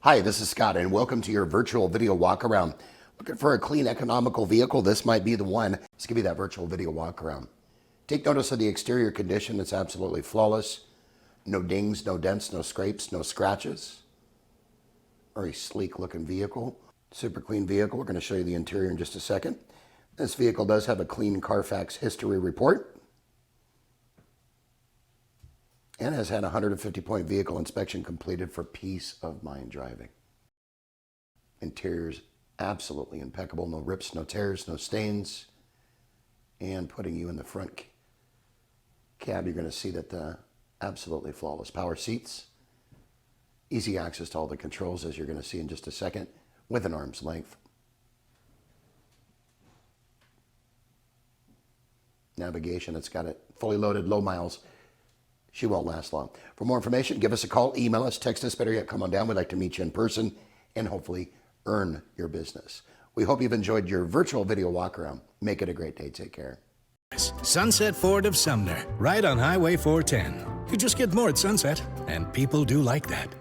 Hi, this is Scott, and welcome to your virtual video walk around. Looking for a clean, economical vehicle? This might be the one. Let's give you that virtual video walk around. Take notice of the exterior condition. It's absolutely flawless. No dings, no dents, no scrapes, no scratches. Very sleek looking vehicle. Super clean vehicle. We're going to show you the interior in just a second. This vehicle does have a clean Carfax history report and has had a 150-point vehicle inspection completed for peace of mind driving. Interior's absolutely impeccable. No rips, no tears, no stains. And putting you in the front cab, you're going to see that the absolutely flawless power seats. Easy access to all the controls, as you're going to see in just a second, with an arm's length. Navigation, it's got it fully loaded, low miles. She won't last long. For more information, give us a call, email us, text us, better yet, come on down. We'd like to meet you in person and hopefully earn your business. We hope you've enjoyed your virtual video walk around. Make it a great day. Take care. Sunset Ford of Sumner, right on Highway 410. You just get more at Sunset, and people do like that.